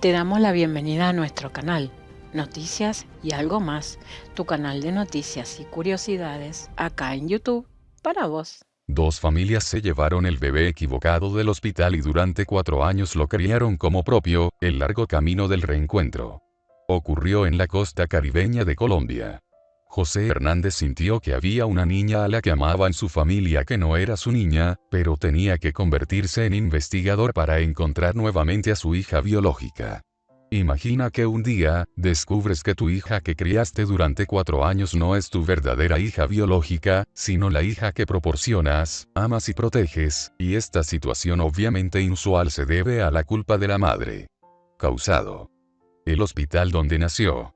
Te damos la bienvenida a nuestro canal, Noticias y algo más, tu canal de noticias y curiosidades acá en YouTube para vos. Dos familias se llevaron el bebé equivocado del hospital y durante 4 años lo criaron como propio, el largo camino del reencuentro. Ocurrió en la costa caribeña de Colombia. José Hernández sintió que había una niña a la que amaba en su familia que no era su niña, pero tenía que convertirse en investigador para encontrar nuevamente a su hija biológica. Imagina que un día, descubres que tu hija que criaste durante 4 años no es tu verdadera hija biológica, sino la hija que proporcionas, amas y proteges, y esta situación obviamente inusual se debe a la culpa de la madre. Causado. El hospital donde nació.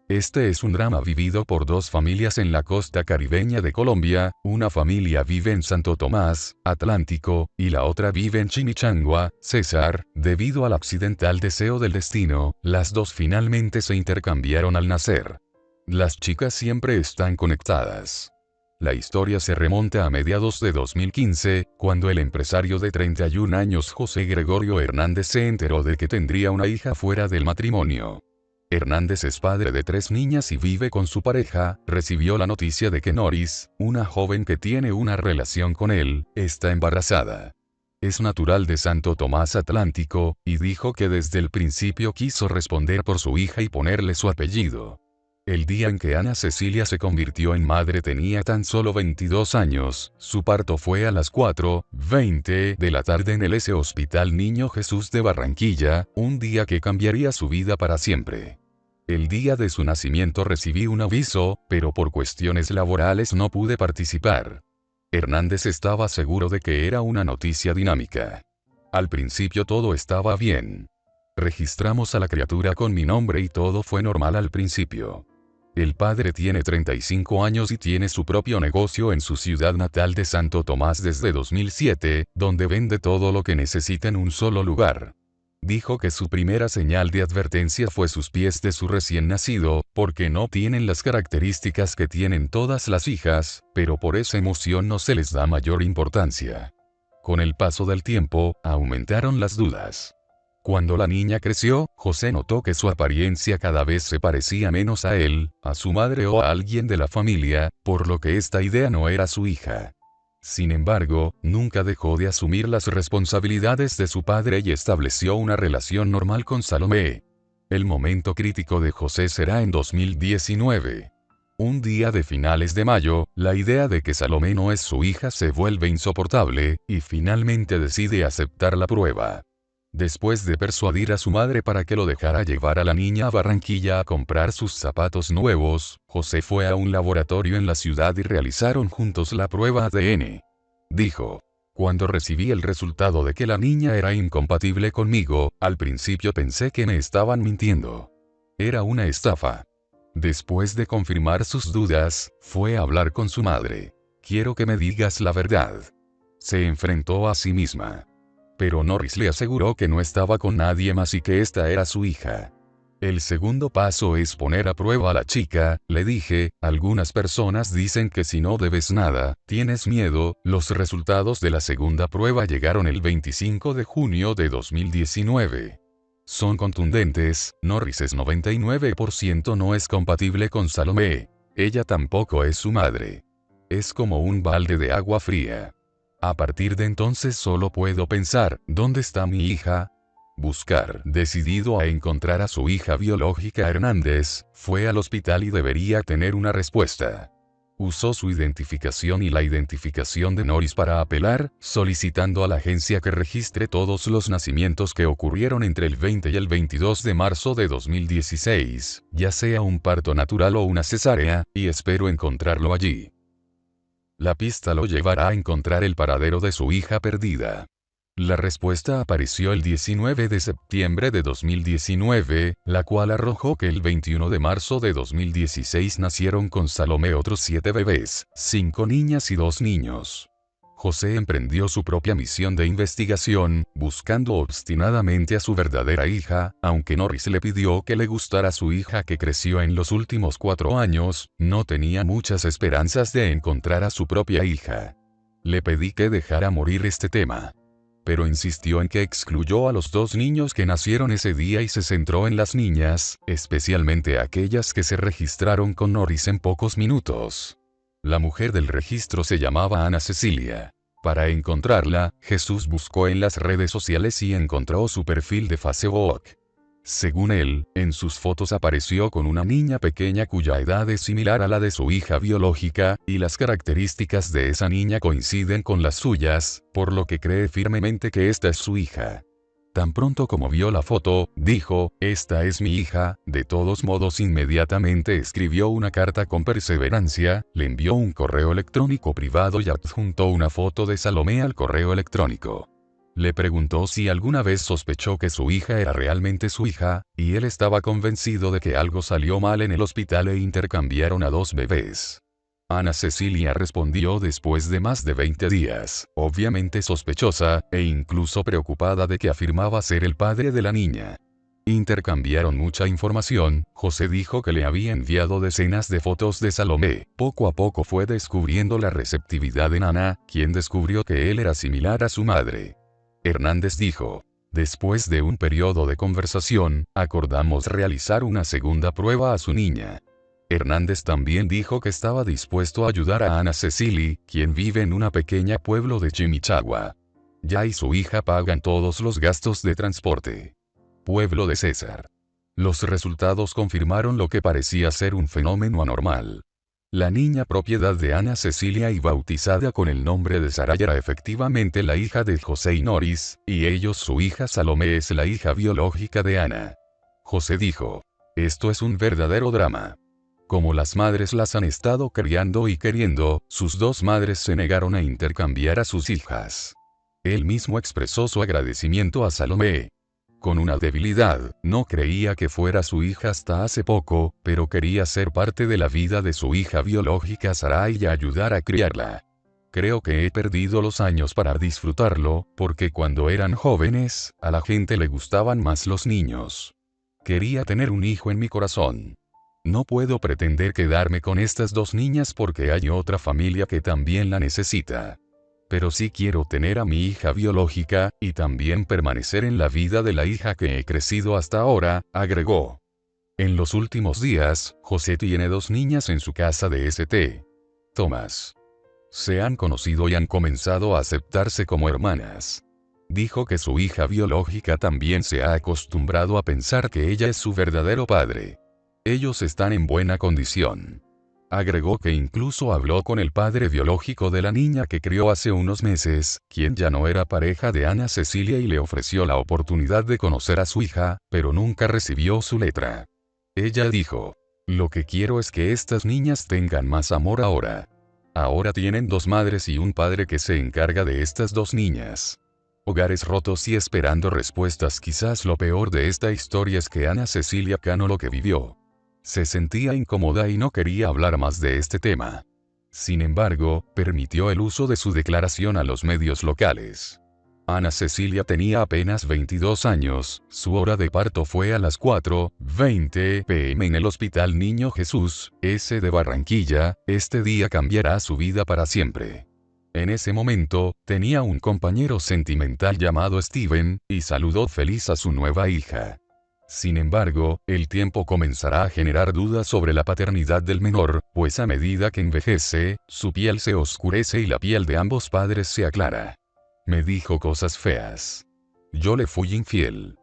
Este es un drama vivido por dos familias en la costa caribeña de Colombia, una familia vive en Santo Tomás, Atlántico, y la otra vive en Chimichangua, Cesar. Debido al accidental deseo del destino, las dos finalmente se intercambiaron al nacer. Las chicas siempre están conectadas. La historia se remonta a mediados de 2015, cuando el empresario de 31 años José Gregorio Hernández se enteró de que tendría una hija fuera del matrimonio. Hernández es padre de 3 niñas y vive con su pareja. Recibió la noticia de que Noris, una joven que tiene una relación con él, está embarazada. Es natural de Santo Tomás Atlántico, y dijo que desde el principio quiso responder por su hija y ponerle su apellido. El día en que Ana Cecilia se convirtió en madre tenía tan solo 22 años, su parto fue a las 4:20 de la tarde en el S. Hospital Niño Jesús de Barranquilla, un día que cambiaría su vida para siempre. El día de su nacimiento recibí un aviso, pero por cuestiones laborales no pude participar. Hernández estaba seguro de que era una noticia dinámica. Al principio todo estaba bien. Registramos a la criatura con mi nombre y todo fue normal al principio. El padre tiene 35 años y tiene su propio negocio en su ciudad natal de Santo Tomás desde 2007, donde vende todo lo que necesita en un solo lugar. Dijo que su primera señal de advertencia fue sus pies de su recién nacido, porque no tienen las características que tienen todas las hijas, pero por esa emoción no se les da mayor importancia. Con el paso del tiempo, aumentaron las dudas. Cuando la niña creció, José notó que su apariencia cada vez se parecía menos a él, a su madre o a alguien de la familia, por lo que esta idea no era su hija. Sin embargo, nunca dejó de asumir las responsabilidades de su padre y estableció una relación normal con Salomé. El momento crítico de José será en 2019. Un día de finales de mayo, la idea de que Salomé no es su hija se vuelve insoportable, y finalmente decide aceptar la prueba. Después de persuadir a su madre para que lo dejara llevar a la niña a Barranquilla a comprar sus zapatos nuevos, José fue a un laboratorio en la ciudad y realizaron juntos la prueba ADN. Dijo: cuando recibí el resultado de que la niña era incompatible conmigo, al principio pensé que me estaban mintiendo. Era una estafa. Después de confirmar sus dudas, fue a hablar con su madre. Quiero que me digas la verdad. Se enfrentó a sí misma. Pero Norris le aseguró que no estaba con nadie más y que esta era su hija. El segundo paso es poner a prueba a la chica, le dije. Algunas personas dicen que si no debes nada, tienes miedo. Los resultados de la segunda prueba llegaron el 25 de junio de 2019. Son contundentes. Norris es 99% no es compatible con Salomé. Ella tampoco es su madre. Es como un balde de agua fría. A partir de entonces solo puedo pensar, ¿dónde está mi hija? Buscar. Decidido a encontrar a su hija biológica Hernández, fue al hospital y debería tener una respuesta. Usó su identificación y la identificación de Norris para apelar, solicitando a la agencia que registre todos los nacimientos que ocurrieron entre el 20 y el 22 de marzo de 2016, ya sea un parto natural o una cesárea, y espero encontrarlo allí. La pista lo llevará a encontrar el paradero de su hija perdida. La respuesta apareció el 19 de septiembre de 2019, la cual arrojó que el 21 de marzo de 2016 nacieron con Salomé otros 7 bebés, 5 niñas y 2 niños. José emprendió su propia misión de investigación, buscando obstinadamente a su verdadera hija. Aunque Norris le pidió que le gustara su hija que creció en los últimos 4 años, no tenía muchas esperanzas de encontrar a su propia hija. Le pedí que dejara morir este tema. pero insistió en que excluyó a los 2 niños que nacieron ese día y se centró en las niñas, especialmente aquellas que se registraron con Norris en pocos minutos. La mujer del registro se llamaba Ana Cecilia. Para encontrarla, Jesús buscó en las redes sociales y encontró su perfil de Facebook. Según él, en sus fotos apareció con una niña pequeña cuya edad es similar a la de su hija biológica, y las características de esa niña coinciden con las suyas, por lo que cree firmemente que esta es su hija. Tan pronto como vio la foto, dijo, «Esta es mi hija». De todos modos, inmediatamente escribió una carta con perseverancia, le envió un correo electrónico privado y adjuntó una foto de Salomé al correo electrónico. Le preguntó si alguna vez sospechó que su hija era realmente su hija, y él estaba convencido de que algo salió mal en el hospital e intercambiaron a 2 bebés. Ana Cecilia respondió después de más de 20 días, obviamente sospechosa, e incluso preocupada de que afirmaba ser el padre de la niña. Intercambiaron mucha información. José dijo que le había enviado decenas de fotos de Salomé. Poco a poco fue descubriendo la receptividad de Ana, quien descubrió que él era similar a su madre. Hernández dijo, después de un periodo de conversación, acordamos realizar una segunda prueba a su niña. Hernández también dijo que estaba dispuesto a ayudar a Ana Cecilia, quien vive en un pequeño pueblo de Chimichagua. Ya y su hija pagan todos los gastos de transporte. Pueblo de César. Los resultados confirmaron lo que parecía ser un fenómeno anormal. La niña propiedad de Ana Cecilia y bautizada con el nombre de Saray era efectivamente la hija de José y Norris, y ellos su hija Salomé es la hija biológica de Ana. José dijo, esto es un verdadero drama. Como las madres las han estado criando y queriendo, sus 2 madres se negaron a intercambiar a sus hijas. Él mismo expresó su agradecimiento a Salomé. Con una debilidad, no creía que fuera su hija hasta hace poco, pero quería ser parte de la vida de su hija biológica Saray y ayudar a criarla. Creo que he perdido los años para disfrutarlo, porque cuando eran jóvenes, a la gente le gustaban más los niños. Quería tener un hijo en mi corazón. No puedo pretender quedarme con estas 2 niñas porque hay otra familia que también la necesita. Pero sí quiero tener a mi hija biológica, y también permanecer en la vida de la hija que he crecido hasta ahora, agregó. En los últimos días, José tiene 2 niñas en su casa de St. Tomás. Se han conocido y han comenzado a aceptarse como hermanas. Dijo que su hija biológica también se ha acostumbrado a pensar que ella es su verdadero padre. Ellos están en buena condición. Agregó que incluso habló con el padre biológico de la niña que crió hace unos meses, quien ya no era pareja de Ana Cecilia y le ofreció la oportunidad de conocer a su hija, pero nunca recibió su letra. Ella dijo, lo que quiero es que estas niñas tengan más amor ahora. Ahora tienen 2 madres y un padre que se encarga de estas 2 niñas. Hogares rotos y esperando respuestas. Quizás lo peor de esta historia es que Ana Cecilia Cano lo que vivió. Se sentía incómoda y no quería hablar más de este tema. Sin embargo, permitió el uso de su declaración a los medios locales. Ana Cecilia tenía apenas 22 años, su hora de parto fue a las 4:20 p.m. en el Hospital Niño Jesús, S. de Barranquilla. Este día cambiará su vida para siempre. En ese momento, tenía un compañero sentimental llamado Steven, y saludó feliz a su nueva hija. Sin embargo, el tiempo comenzará a generar dudas sobre la paternidad del menor, pues a medida que envejece, su piel se oscurece y la piel de ambos padres se aclara. Me dijo cosas feas. Yo le fui infiel.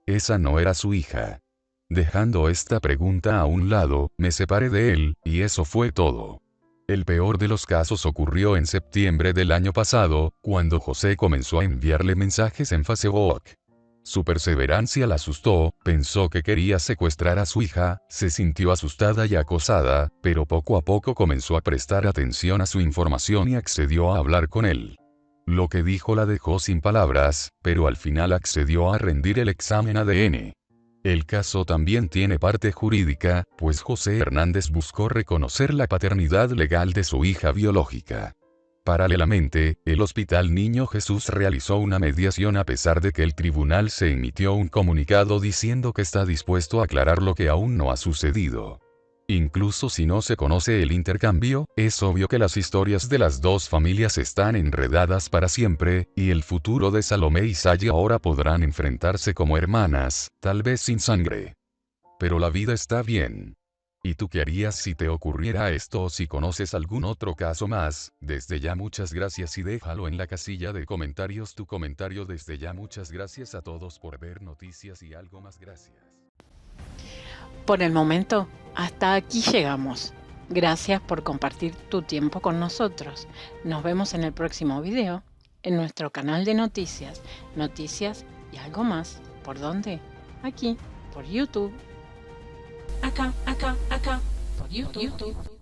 Esa no era su hija. Dejando esta pregunta a un lado, me separé de él, y eso fue todo. El peor de los casos ocurrió en septiembre del año pasado, cuando José comenzó a enviarle mensajes en Facebook. Su perseverancia la asustó, pensó que quería secuestrar a su hija, se sintió asustada y acosada, pero poco a poco comenzó a prestar atención a su información y accedió a hablar con él. Lo que dijo la dejó sin palabras, pero al final accedió a rendir el examen ADN. El caso también tiene parte jurídica, pues José Hernández buscó reconocer la paternidad legal de su hija biológica. Paralelamente, el Hospital Niño Jesús realizó una mediación a pesar de que el tribunal se emitió un comunicado diciendo que está dispuesto a aclarar lo que aún no ha sucedido. Incluso si no se conoce el intercambio, es obvio que las historias de las dos familias están enredadas para siempre, y el futuro de Salomé y Sally ahora podrán enfrentarse como hermanas, tal vez sin sangre. Pero la vida está bien. ¿Y tú qué harías si te ocurriera esto o si conoces algún otro caso más? Desde ya muchas gracias y déjalo en la casilla de comentarios tu comentario. Desde ya muchas gracias a todos por ver Noticias y Algo Más. Gracias. Por el momento, hasta aquí llegamos. Gracias por compartir tu tiempo con nosotros. Nos vemos en el próximo video, en nuestro canal de noticias, Noticias y Algo Más. ¿Por dónde? Aquí, por YouTube. Acá, por YouTube.